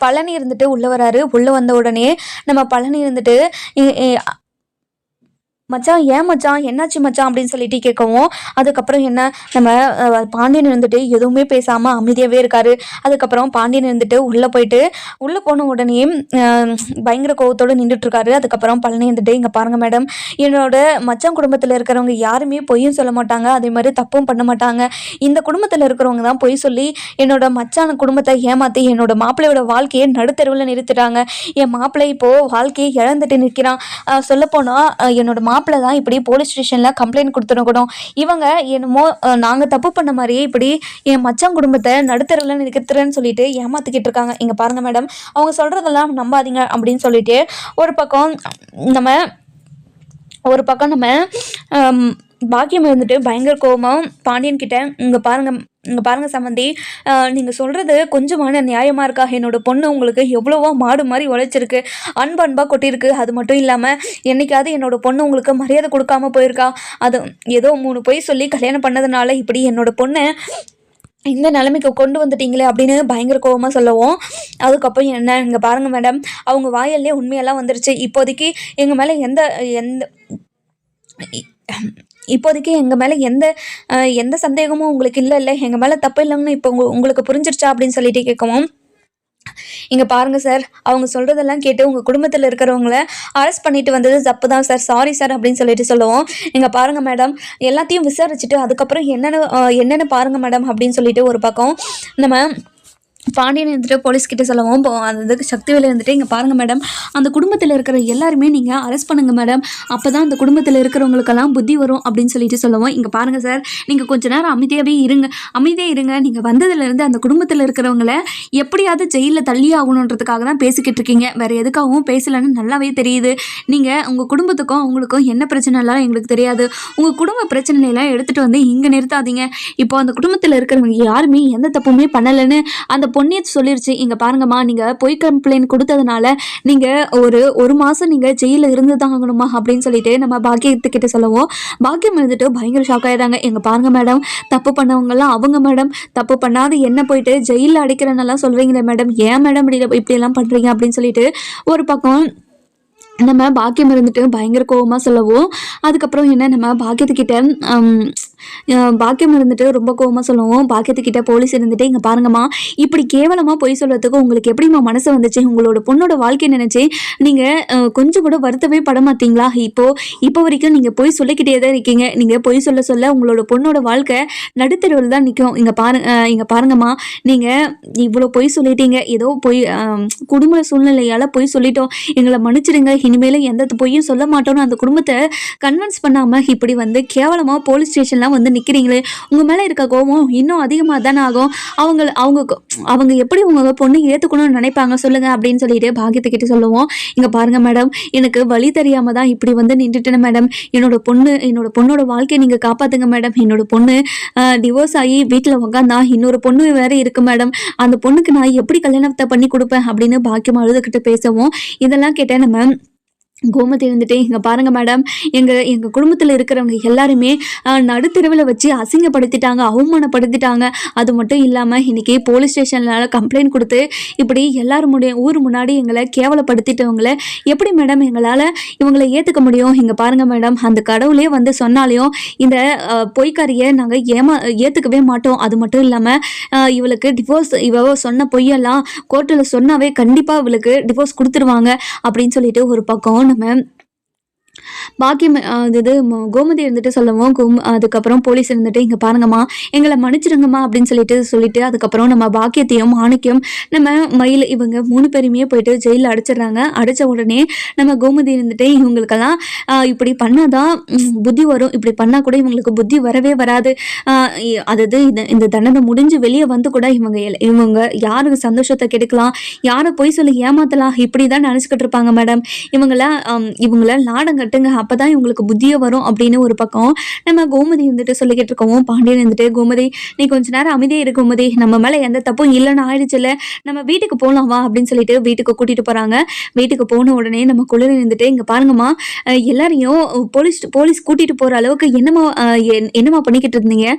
பழனி இருந்துட்டு உள்ளே வராரு. உள்ளே வந்த உடனே நம்ம பழனி இருந்துட்டு மச்சான், ஏன் மச்சான், என்னாச்சு மச்சான் அப்படின்னு சொல்லிட்டு கேட்கவும், அதுக்கப்புறம் நம்ம பாண்டியன் இருந்துட்டு எதுவுமே பேசாமல் அமைதியாகவே இருக்காரு. அதுக்கப்புறம் பாண்டியன் இருந்துட்டு உள்ளே போன உடனே பயங்கர கோவத்தோடு நின்றுட்டுருக்காரு. அதுக்கப்புறம் பழனி இருந்துட்டு இங்கே பாருங்கள் மேடம், என்னோட மச்சான் குடும்பத்தில் இருக்கிறவங்க யாருமே பொய்யும் சொல்ல மாட்டாங்க, அதே மாதிரி தப்பும் பண்ண மாட்டாங்க. இந்த குடும்பத்தில் இருக்கிறவங்க தான் பொய் சொல்லி என்னோட மச்சான் குடும்பத்தை ஏமாற்றி என்னோட மாப்பிள்ளையோட வாழ்க்கையை நடுத்தருவில் நிறுத்திட்டாங்க. என் மாப்பிள்ளை இப்போது வாழ்க்கையை இழந்துட்டு நிற்கிறான். சொல்லப்போனால் என்னோட மாப்பிள்ளை தான் இப்படி போலீஸ் ஸ்டேஷனில் கம்ப்ளைண்ட் கொடுத்துருக்கணும். இவங்க என்னமோ நாங்கள் தப்பு பண்ண மாதிரியே இப்படி என் மச்சான் குடும்பத்தை நடுத்தரில் நிற்கிறேன்னு சொல்லிட்டு ஏமாற்றிக்கிட்டு இருக்காங்க. இங்கே பாருங்கள் மேடம், அவங்க சொல்கிறதெல்லாம் நம்பாதீங்க அப்படின்னு சொல்லிட்டு ஒரு பக்கம் நம்ம பாக்கியம் இருந்துட்டு பயங்கர கோபம் பாண்டியன் கிட்ட, இங்கே பாருங்கள் சம்மந்தி, நீங்கள் சொல்கிறது கொஞ்சமான நியாயமாக இருக்கா? என்னோடய பொண்ணு உங்களுக்கு எவ்வளவோ மாடு மாதிரி உழைச்சிருக்கு, அன்பாக கொட்டியிருக்கு. அது மட்டும் இல்லாமல் என்றைக்காவது என்னோடய பொண்ணு உங்களுக்கு மரியாதை கொடுக்காம போயிருக்கா? அது ஏதோ 3 பொய் சொல்லி கல்யாணம் பண்ணதுனால இப்படி என்னோடய பொண்ணை இந்த நிலைமைக்கு கொண்டு வந்துட்டீங்களே அப்படின்னு பயங்கர கோபமாக சொல்லவும், அதுக்கப்புறம் இங்கே பாருங்கள் மேடம், அவங்க வாயிலே உண்மையெல்லாம் வந்துருச்சு. இப்போதைக்கு எங்கள் மேலே எந்த சந்தேகமும் உங்களுக்கு இல்லை, எங்கள் மேலே தப்பு இல்லைன்னு இப்போ உங்களுக்கு புரிஞ்சிருச்சா அப்படின்னு சொல்லிட்டு கேட்கவும், இங்கே பாருங்கள் சார், அவங்க சொல்கிறதெல்லாம் கேட்டு உங்கள் குடும்பத்தில் இருக்கிறவங்கள அரெஸ்ட் பண்ணிட்டு வந்தது தப்பு தான் சார், சாரி சார் அப்படின்னு சொல்லிட்டு சொல்லுவோம். இங்கே பாருங்கள் மேடம், எல்லாத்தையும் விசாரிச்சுட்டு அதுக்கப்புறம் என்னென்ன பாருங்கள் மேடம் அப்படின்னு சொல்லிட்டு ஒரு பக்கம் நம்ம பாண்டியன் இருந்துட்டு போலீஸ்கிட்ட சொல்லவும், அதுக்கு சக்திவேல் இருந்துட்டு இங்கே பாருங்கள் மேடம், அந்த குடும்பத்தில் இருக்கிற எல்லாருமே நீங்கள் அரெஸ்ட் பண்ணுங்கள் மேடம், அப்போ தான் அந்த குடும்பத்தில் இருக்கிறவங்களுக்கெல்லாம் புத்தி வரும் அப்படின்னு சொல்லிட்டு சொல்லுவோம். இங்கே பாருங்கள் சார், நீங்கள் கொஞ்ச நேரம் அமைதியாக இருங்க. நீங்கள் வந்ததுலேருந்து அந்த குடும்பத்தில் இருக்கிறவங்கள எப்படியாவது ஜெயிலில் தள்ளி ஆகணுன்றதுக்காக தான் பேசிக்கிட்டு இருக்கீங்க, வேறு எதுக்காகவும் பேசலைன்னு நல்லாவே தெரியுது. நீங்கள் உங்கள் குடும்பத்துக்கும் அவங்களுக்கும் என்ன பிரச்சனைலாம் எங்களுக்கு தெரியாது. உங்கள் குடும்ப பிரச்சனைலாம் எடுத்துகிட்டு வந்து இங்கே நிறுத்தாதீங்க. இப்போ அந்த குடும்பத்தில் இருக்கிறவங்க யாருமே எந்த தப்புமே பண்ணலைன்னு அந்த பொண்ணியை சொல்லிருச்சு. இங்கே பாருங்கம்மா, நீங்கள் பொய் கம்ப்ளைண்ட் கொடுத்ததுனால நீங்கள் ஒரு மாதம் நீங்கள் ஜெயிலில் இருந்து தான் ஆகணுமா அப்படின்னு சொல்லிட்டு நம்ம பாக்கியத்துக்கிட்ட சொல்லுவோம். பாக்கியம் இருந்துட்டு பயங்கர ஷாக் ஆகிடுறாங்க. இங்கே பாருங்கள் மேடம், தப்பு பண்ணவங்கலாம் அவங்க மேடம், தப்பு பண்ணாது என்ன போயிட்டு ஜெயிலில் அடைக்கிறனெல்லாம் சொல்கிறீங்களே மேடம், ஏன் மேடம் இப்படியெல்லாம் பண்ணுறீங்க அப்படின்னு சொல்லிட்டு ஒரு பக்கம் நம்ம பாக்கியம் இருந்துட்டு பயங்கர கோபமாக சொல்லவும், அதுக்கப்புறம் நம்ம பாக்கியம் இருந்துட்டு ரொம்ப கோபமாக சொல்லுவோம். பாக்கியத்துக்கிட்ட போலீஸ் இருந்துட்டு இங்கே பாருங்கம்மா, இப்படி கேவலமாக பொய் சொல்கிறதுக்கு உங்களுக்கு எப்படிம்மா மனசு வந்துச்சு? உங்களோட பொண்ணோட வாழ்க்கையை நினச்சி நீங்கள் கொஞ்சம் கூட வருத்தவே பட மாட்டீங்களா? இப்போ வரைக்கும் நீங்கள் பொய் சொல்லிக்கிட்டே தான் இருக்கீங்க. நீங்கள் பொய் சொல்ல உங்களோட பொண்ணோட வாழ்க்கை நடுத்தருவில் தான் நிற்கும். இங்கே பாருங்கம்மா, நீங்கள் இவ்வளோ பொய் சொல்லிட்டீங்க, ஏதோ குடும்ப சூழ்நிலையால் பொய் சொல்லிட்டோம், எங்களை மன்னிச்சிடுங்க, இனிமேல் எந்த பொய்யும் சொல்ல மாட்டோம்னு அந்த குடும்பத்தை கன்வின்ஸ் பண்ணாமல் இப்படி கேவலமாக போலீஸ் ஸ்டேஷன்லாம் இப்படிலாம் வந்து நிற்கிறீங்களே, உங்கள் மேலே இருக்க கோவம் இன்னும் அதிகமாக தானே ஆகும். அவங்க எப்படி உங்கள் பொண்ணு ஏற்றுக்கணும்னு நினைப்பாங்க சொல்லுங்கள் அப்படின்னு சொல்லிட்டு பாக்கியத்துக்கிட்ட சொல்லுவோம். இங்கே பாருங்கள் மேடம், எனக்கு வழி தெரியாமல் தான் இப்படி வந்து நின்றுட்டேன் மேடம். என்னோட பொண்ணோட வாழ்க்கையை நீங்கள் காப்பாற்றுங்க மேடம். என்னோட பொண்ணு டிவோர்ஸ் ஆகி வீட்டில் உக்காந்தா இன்னொரு பொண்ணு வேற இருக்கு மேடம். அந்த பொண்ணுக்கு நான் எப்படி கல்யாணத்தை பண்ணி கொடுப்பேன் அப்படின்னு பாக்கியம் அழுதுகிட்டு பேசவும், இதெல்லாம் கேட்டேன் நம்ம கோமதி இருந்துட்டு, இங்கே பாருங்கள் மேடம், எங்கள் குடும்பத்தில் இருக்கிறவங்க எல்லாருமே நடுத்தெருவில் வச்சு அசிங்கப்படுத்திட்டாங்க, அவமானப்படுத்திட்டாங்க. அது மட்டும் இல்லாமல் இன்றைக்கி போலீஸ் ஸ்டேஷனில் கம்ப்ளைண்ட் கொடுத்து இப்படி ஊர் முன்னாடி எங்களை கேவலப்படுத்திட்டவங்கள எப்படி மேடம் எங்களால் இவங்களை ஏற்றுக்க முடியும்? இங்கே பாருங்கள் மேடம், அந்த கடவுளே வந்து சொன்னாலையும் இந்த பொய்க்காரியை நாங்கள் ஏற்றுக்கவே மாட்டோம். அது மட்டும் இல்லாமல் இவளுக்கு டிவோர்ஸ், சொன்ன பொய்யெல்லாம் கோர்ட்டில் சொன்னாவே கண்டிப்பாக இவளுக்கு டிவோர்ஸ் கொடுத்துருவாங்க அப்படின்னு சொல்லிட்டு ஒரு பக்கம் நம்ம பாக்கியம் கோமதி இருந்துட்டு சொல்லவும், அதுக்கப்புறம் போலீஸ் இருந்துட்டு, இங்கே பாருங்கம்மா, எங்களை மன்னிச்சிடுங்கம்மா அப்படின்னு சொல்லிட்டு அதுக்கப்புறம் நம்ம பாக்கியத்தையும் மாணிக்கம் நம்ம மயில் இவங்க 3 பேருமே போயிட்டு ஜெயிலில் அடைச்சிடுறாங்க. அடைச்ச உடனே நம்ம கோமதி இருந்துட்டு, இவங்களுக்கெல்லாம் இப்படி பண்ணாதான் புத்தி வரும், இப்படி பண்ணால் கூட இவங்களுக்கு புத்தி வரவே வராது. அதாவது இந்த தண்டனை முடிஞ்சு வெளியே வந்து கூட இவங்க யாருக்கு சந்தோஷத்தை கெடுக்கலாம், யாரை போய் சொல்லி ஏமாத்தலாம், இப்படி தான் நினச்சிக்கிட்டு இருப்பாங்க மேடம். இவங்கள லாடம் கட்டுங்க, அப்பதான் இவங்களுக்கு புத்தியே வரும் அப்படின்னு ஒரு பக்கம் நம்ம கோமதி வந்துட்டு சொல்லிக்கிட்டு இருக்கோம். பாண்டியன் வந்துட்டு, கோமதி நீ கொஞ்ச நேரம் அமைதியே இருக்கு கோமதி, நம்ம மேலே எந்த தப்பும் இல்லைன்னு ஆயிடுச்சுல்ல, நம்ம வீட்டுக்கு போகலாம் வா அப்படின்னு சொல்லிட்டு வீட்டுக்கு கூட்டிகிட்டு போகிறாங்க. வீட்டுக்கு போன உடனே நம்ம குளிர் இருந்துட்டு, இங்கே பாருங்கம்மா, எல்லாரையும் போலீஸ் கூட்டிகிட்டு போகிற அளவுக்கு என்னம்மா பண்ணிக்கிட்டு இருந்தீங்க?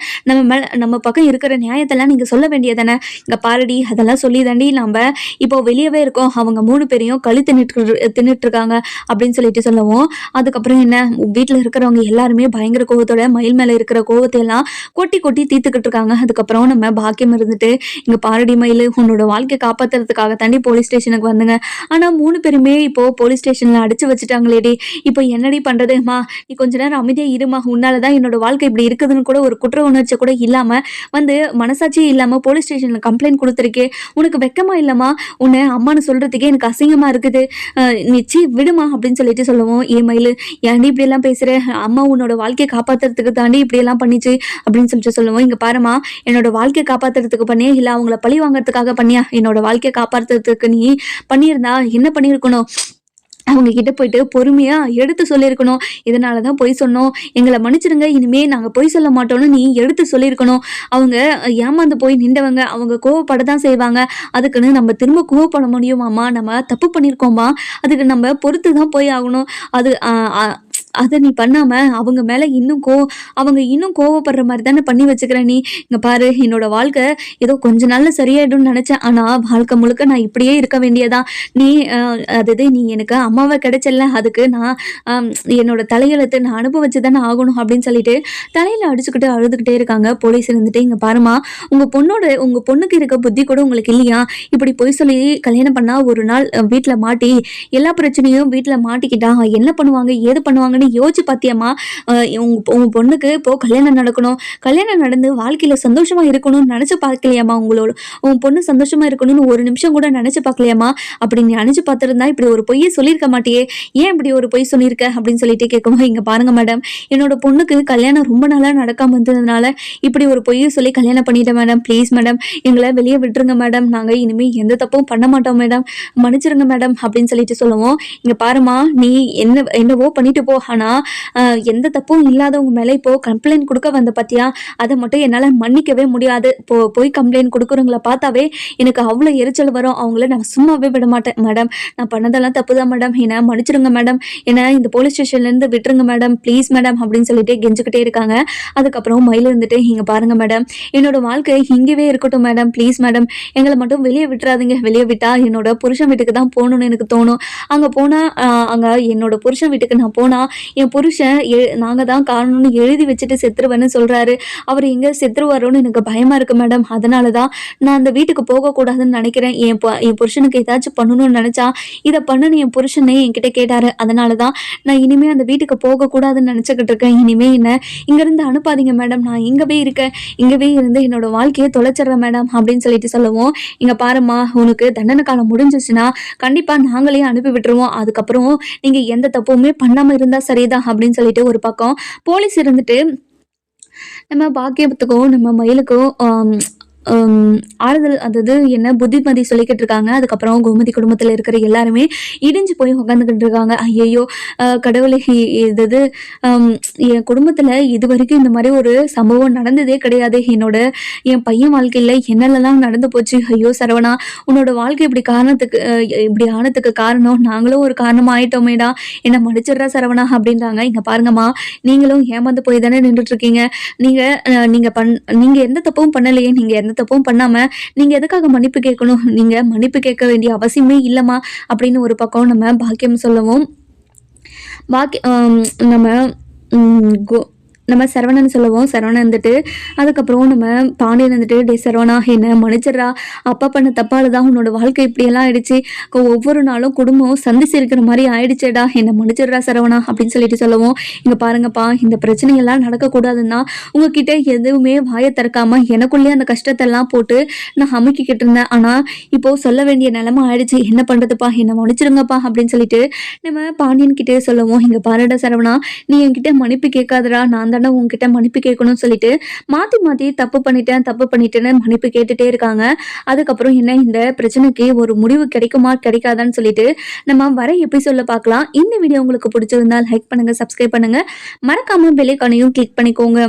நம்ம பக்கம் இருக்கிற நியாயத்தெல்லாம் நீங்கள் சொல்ல வேண்டியதானே? இங்கே பாரடி, அதெல்லாம் சொல்லி தாண்டி நம்ம இப்போ வெளியவே இருக்கோம், அவங்க 3 பேரையும் களி தின்னுட்டு இருக்காங்க அப்படின்னு சொல்லிட்டு சொல்லவும், அதுக்கப்புறம் என்ன, வீட்டில் இருக்கிறவங்க எல்லாருமே பயங்கர கோவத்தோட மயில் மேலே இருக்கிற கோவத்தையெல்லாம் கொட்டி தீர்த்துக்கிட்டு இருக்காங்க. அதுக்கப்புறம் நம்ம பாக்கியம் இருந்துட்டு, இங்கே பாரடி மயில், உன்னோட வாழ்க்கை காப்பாற்றுறதுக்காக தாண்டி போலீஸ் ஸ்டேஷனுக்கு வந்துங்க, ஆனால் 3 பேருமே இப்போது போலீஸ் ஸ்டேஷனில் அடிச்சு வச்சுட்டாங்களேடி, இப்போ என்னடி பண்ணுறதுமா? நீ கொஞ்ச நேரம் அமைதியாக இருமா, உன்னால தான் என்னோட வாழ்க்கை இப்படி இருக்குதுன்னு கூட ஒரு குற்ற உணர்ச்சி கூட இல்லாமல் வந்து மனசாட்சியே இல்லாமல் போலீஸ் ஸ்டேஷனில் கம்ப்ளைண்ட் கொடுத்துருக்கே, உனக்கு வெக்கமா இல்லைம்மா? உன்னை அம்மானு சொல்கிறதுக்கே எனக்கு அசிங்கமாக இருக்குது, நிச்சய விடுமா அப்படின்னு சொல்லிட்டு சொல்லுவோம். ஏ மயில், ஏன்டி இப்படியெல்லாம் பேசுகிற? அம்மா உன்னோட வாழ்க்கையை காப்பாற்றுறதுக்கு தாண்டி இப்படியெல்லாம் பண்ணிச்சு அப்படின்னு சொல்லிட்டு சொல்லுவோம். இங்கே பாருமா, என்னோட வாழ்க்கையை காப்பாற்றுறதுக்கு பண்ணியா இல்லை அவங்கள பழி வாங்கிறதுக்காக பண்ணியா? என்னோட வாழ்க்கையை காப்பாற்றுறதுக்கு நீ பண்ணியிருந்தா என்ன பண்ணியிருக்கணும்? அவங்க கிட்ட போயிட்டு பொறுமையாக எடுத்து சொல்லியிருக்கணும். இதனால தான் பொய் சொன்னோம், எங்களை மன்னிச்சிடுங்க, இனிமேல் நாங்கள் பொய் சொல்ல மாட்டோம்னு நீ எடுத்து சொல்லியிருக்கணும். அவங்க ஏமாந்து போய் நின்றவங்க, அவங்க கோவப்பட தான் செய்வாங்க, அதுக்குன்னு நம்ம திரும்ப கோவப்பட முடியுமாம்மா? நம்ம தப்பு பண்ணியிருக்கோம்மா, அதுக்கு நம்ம பொறுத்து தான் போய் ஆகணும். அதை நீ பண்ணாமல் அவங்க இன்னும் கோவப்படுற மாதிரி தானே பண்ணி வச்சுக்கிற நீ. இங்கே பாரு, என்னோட வாழ்க்கை ஏதோ கொஞ்ச நாளில் சரியாயிடும்னு நினச்சேன், ஆனால் வாழ்க்கை முழுக்க நான் இப்படியே இருக்க வேண்டியதான். நீ எனக்கு அம்மாவை கிடைச்சல, அதுக்கு நான் என்னோட தலையெழுத்து நான் அனுபவிச்சு தானே ஆகணும் அப்படின்னு சொல்லிட்டு தலையில் அடிச்சுக்கிட்டு அழுதுகிட்டே இருக்காங்க. போலீஸ் இருந்துட்டு, இங்கே பாருமா, உங்கள் பொண்ணுக்கு இருக்க புத்தி கூட உங்களுக்கு இல்லையா? இப்படி பொய் சொல்லி கல்யாணம் பண்ணால் ஒரு நாள் வீட்டில் மாட்டி எல்லா பிரச்சனையும் வீட்டில் மாட்டிக்கிட்டா என்ன பண்ணுவாங்க, ஏது பண்ணுவாங்க யோசிச்சு பாத்தியம்மா? உங்க பொண்ணுக்கு இப்போ கல்யாணம் நடக்கணும், கல்யாணம் நடந்து வாழ்க்கையில சந்தோஷமா இருக்கணும்னு நினைச்சு பார்க்கலையாமா? உன் பொண்ணு சந்தோஷமா இருக்கணும்னு ஒரு நிமிஷம் கூட நினைச்சு பார்க்கலையாமா? அப்படி நீ நினைச்சு பார்த்திருந்தா இப்படி ஒரு பொய்யை சொல்லியிருக்க மாட்டியே, ஏன் இப்படி ஒரு பொய் சொல்லியிருக்க அப்படின்னு சொல்லிட்டு கேட்கும்போது, இங்க பாருங்க மேடம், என்னோட பொண்ணுக்கு கல்யாணம் ரொம்ப நாளா நடக்காம இருந்ததுனால இப்படி ஒரு பொய்யை சொல்லி கல்யாணம் பண்ணிட்டேன் மேடம். ப்ளீஸ் மேடம், எங்களை வெளியே விட்டுருங்க மேடம், நாங்க இனிமே எந்த தப்பும் பண்ண மாட்டோம் மேடம், மன்னிச்சிருங்க மேடம் அப்படின்னு சொல்லிட்டு சொல்லுவோம். இங்க பாருமா, நீ என்னவோ பண்ணிட்டு போ, ஆனால் எந்த தப்பும் இல்லாதவங்க மேலே இப்போது கம்ப்ளைண்ட் கொடுக்க வந்த பார்த்தியா, அதை மட்டும் என்னால் மன்னிக்கவே முடியாது. போய் கம்ப்ளைண்ட் கொடுக்குறவங்கள பார்த்தாவே எனக்கு அவ்வளோ எரிச்சல் வரும், அவங்கள நான் சும்மாவே விட மாட்டேன் மேடம். நான் பண்ணதெல்லாம் தப்பு தான் மேடம், என்னை மன்னிச்சிடுங்க மேடம், என்னை இந்த போலீஸ் ஸ்டேஷன்லேருந்து விட்டுருங்க மேடம், ப்ளீஸ் மேடம் அப்படின்னு சொல்லிட்டு கெஞ்சிக்கிட்டே இருக்காங்க. அதுக்கப்புறம் மயில் இருந்துட்டு, இங்கே பாருங்கள் மேடம், என்னோட வாழ்க்கை இங்கேவே இருக்கட்டும் மேடம், ப்ளீஸ் மேடம், எங்களை மட்டும் வெளியே விட்டுறாதீங்க. வெளியே விட்டால் என்னோட புருஷன் வீட்டுக்கு தான் போகணுன்னு எனக்கு தோணும். அங்கே போனால் என்னோட புருஷன் வீட்டுக்கு நான் போனால் என் புருஷன் நாங்கள் தான் காரணம்னு எழுதி வச்சுட்டு செத்துருவேன்னு சொல்கிறாரு. அவர் எங்கே செத்துருவாரோன்னு எனக்கு பயமாக இருக்குது மேடம். அதனால தான் நான் அந்த வீட்டுக்கு போகக்கூடாதுன்னு நினைக்கிறேன். என் புருஷனுக்கு ஏதாச்சும் பண்ணணும்னு நினச்சா இதை பண்ணுன்னு என் புருஷனே என்கிட்ட கேட்டார். அதனால தான் நான் இனிமேல் அந்த வீட்டுக்கு போகக்கூடாதுன்னு நினச்சிக்கிட்டு இருக்கேன். இனிமேல் என்ன இங்கேருந்து அனுப்பாதீங்க மேடம், நான் இங்கவே இருக்கேன், இங்கவே இருந்து என்னோட வாழ்க்கையை தொலைச்சிட்றேன் மேடம் அப்படின்னு சொல்லிட்டு சொல்லுவோம். இங்கே பாருமா, உனக்கு தண்டனை காலம் முடிஞ்சிச்சுன்னா கண்டிப்பாக நாங்களே அனுப்பி விட்டுருவோம். அதுக்கப்புறம் நீங்கள் எந்த தப்புமே பண்ணாமல் இருந்தால் சரிதான் அப்படின்னு சொல்லிட்டு ஒரு பக்கம் போலீஸ் இருந்துட்டு, நம்ம பாக்கியத்துக்கும் நம்ம மயிலுக்கும் ஆறுதல் அதாவது என்ன புத்திமதி சொல்லிக்கிட்டு இருக்காங்க. அதுக்கப்புறம் கோமதி குடும்பத்தில் இருக்கிற எல்லாருமே இடிஞ்சு போய் உட்காந்துக்கிட்டு இருக்காங்க. ஐயையோ கடவுளே இது என் குடும்பத்தில் இது வரைக்கும் இந்த மாதிரி ஒரு சம்பவம் நடந்ததே கிடையாது. என் பையன் வாழ்க்கையில் என்னெல்லாம் நடந்து போச்சு. ஐயோ சரவணா, உன்னோட வாழ்க்கை இப்படி ஆனதுக்கு காரணம் நாங்களும் ஒரு காரணமாக ஆயிட்டோமேடா, என்னை மன்னிச்சிடுறா சரவணா அப்படின்றாங்க. இங்கே பாருங்கம்மா, நீங்களும் ஏமாந்து போய் தானே நின்றுட்டு இருக்கீங்க. நீங்கள் எந்த தப்பும் பண்ணலையே. நீங்கள் எந்த தப்பும் பண்ணாம நீங்க எதுக்காக மன்னிப்பு கேட்கணும்? நீங்க மன்னிப்பு கேட்க வேண்டிய அவசியமே இல்லைம்மா அப்படின்னு ஒரு பக்கம் நம்ம பாக்கியம் சொல்லவும், நம்ம சரவணன் சொல்லவும், சரவணன் வந்துட்டு அதுக்கப்புறம் நம்ம பாண்டியன் வந்துட்டு, டே சரவணா என்ன மன்னிச்சிடறா, அப்பா பண்ண தப்பால தான் உன்னோட வாழ்க்கை இப்படியெல்லாம் ஆயிடுச்சு. ஒவ்வொரு நாளும் குடும்பம் சந்திச்சு இருக்கிற மாதிரி ஆயிடுச்சேடா, என்ன மன்னிச்சிடுறா சரவணா அப்படின்னு சொல்லிட்டு சொல்லவும், இங்க பாருங்கப்பா, இந்த பிரச்சனையெல்லாம் நடக்கக்கூடாதுன்னா உங்ககிட்ட எதுவுமே வாயை திறக்காம எனக்குள்ளேயே அந்த கஷ்டத்தெல்லாம் போட்டு நான் அமுக்கிக்கிட்டு இருந்தேன். ஆனா இப்போ சொல்ல வேண்டிய நிலைமை ஆயிடுச்சு. என்ன பண்றதுப்பா, என்ன மன்னிச்சிருங்கப்பா அப்படின்னு சொல்லிட்டு நம்ம பாண்டியன் கிட்டே சொல்லவும், இங்க பாருடா சரவணா, நீ என்கிட்ட மன்னிப்பு கேட்காதடா, நான் உங்ககிட்ட மன்னிப்பு கேட்கணும்னு சொல்லிட்டு மாத்தி தப்பு பண்ணிட்டேன்னு மன்னிப்பு கேட்டுட்டே இருக்காங்க. அதுக்கப்புறம் என்ன, இந்த பிரச்சனைக்கு ஒரு முடிவு கிடைக்குமா கிடைக்காதான்னு சொல்லிட்டு நம்ம வர எபிசோட்ல பார்க்கலாம். இந்த வீடியோ உங்களுக்கு பிடிச்சிருந்தா லைக் பண்ணுங்க, சப்ஸ்கிரைப் பண்ணுங்க, மறக்காம பெல் ஐகானையும் கிளிக் பண்ணிக்கோங்க.